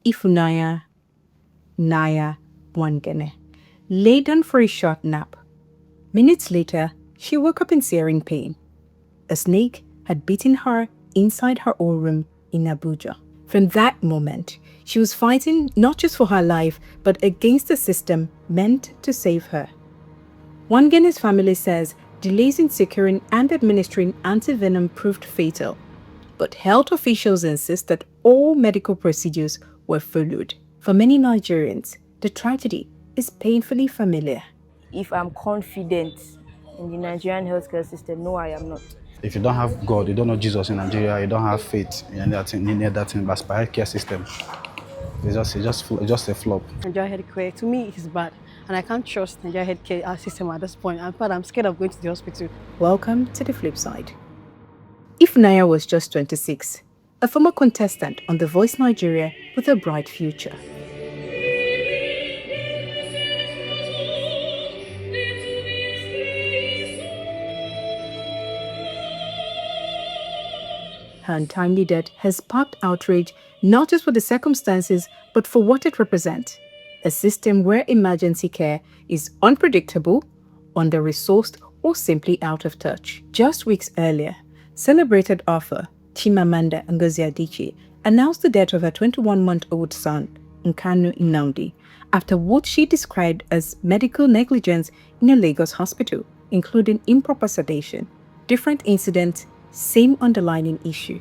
Ifunanya, Nanyah, Nwangene, lay down for a short nap. Minutes later, she woke up in searing pain. A snake had bitten her inside her own room in Abuja. From that moment, she was fighting not just for her life, but against a system meant to save her. Nwangene's family says delays in securing and administering antivenom proved fatal, but health officials insist that all medical procedures were followed. For many Nigerians, the tragedy is painfully familiar. If I'm confident in the Nigerian healthcare system, no, I am not. If you don't have God, you don't know Jesus in Nigeria, you don't have faith in that thing, but by healthcare system, it's just a flop. Nigerian healthcare, to me, it is bad. And I can't trust Nigerian healthcare system at this point. In fact, I'm scared of going to the hospital. Welcome to the flip side. Ifunanya was just 26, a former contestant on The Voice Nigeria with a bright future. Her untimely death has sparked outrage not just for the circumstances, but for what it represents. A system where emergency care is unpredictable, under-resourced, or simply out of touch. Just weeks earlier, celebrated author Chimamanda Ngozi Adichie announced the death of her 21-month-old son, Nkanu Nnamdi, after what she described as medical negligence in a Lagos hospital, including improper sedation. Different incidents, same underlying issue.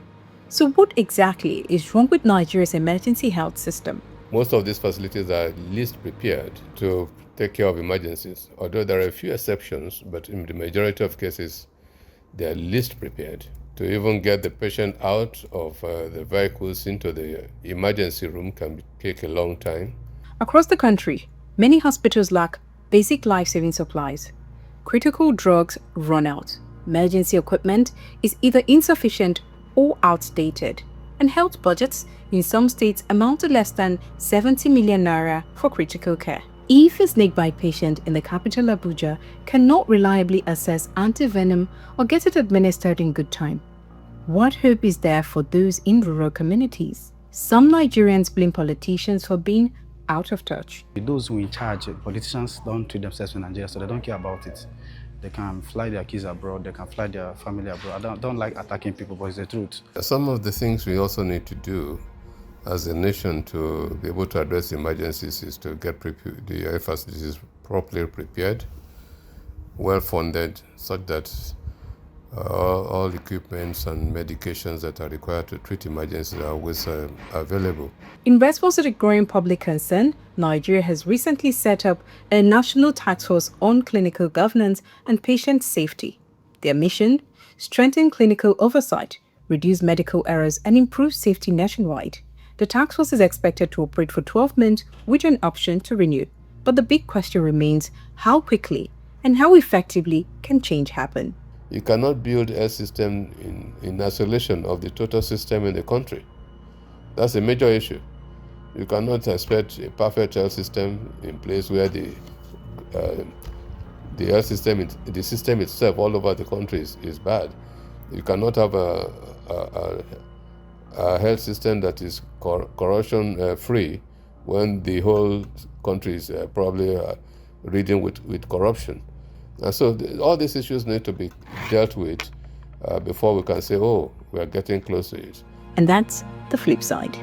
So what exactly is wrong with Nigeria's emergency health system? Most of these facilities are least prepared to take care of emergencies, although there are a few exceptions, but in the majority of cases, they are least prepared. To even get the patient out of the vehicles into the emergency room can take a long time. Across the country, many hospitals lack basic life-saving supplies. Critical drugs run out. Emergency equipment is either insufficient or outdated, and health budgets in some states amount to less than 70 million naira for critical care. If a snakebite patient in the capital Abuja cannot reliably access antivenom or get it administered in good time, what hope is there for those in rural communities? Some Nigerians blame politicians for being out of touch. Those who are in charge, politicians don't treat themselves in Nigeria, so they don't care about it. They can fly their kids abroad, they can fly their family abroad. I don't like attacking people, but it's the truth. Some of the things we also need to do as a nation to be able to address emergencies is to get the facilities properly prepared, well-funded, such that all equipments and medications that are required to treat emergencies are always available. In response to the growing public concern, Nigeria has recently set up a national task force on clinical governance and patient safety. Their mission? Strengthen clinical oversight, reduce medical errors, and improve safety nationwide. The task force is expected to operate for 12 months with an option to renew. But the big question remains, how quickly and how effectively can change happen? You cannot build a system in isolation of the total system in the country. That's a major issue. You cannot expect a perfect health system in place where the health system, the system itself all over the country is bad. You cannot have a health system that is corruption free when the whole country is probably ridden with corruption. And so all these issues need to be dealt with before we can say, oh, we are getting close to it. And that's the flip side.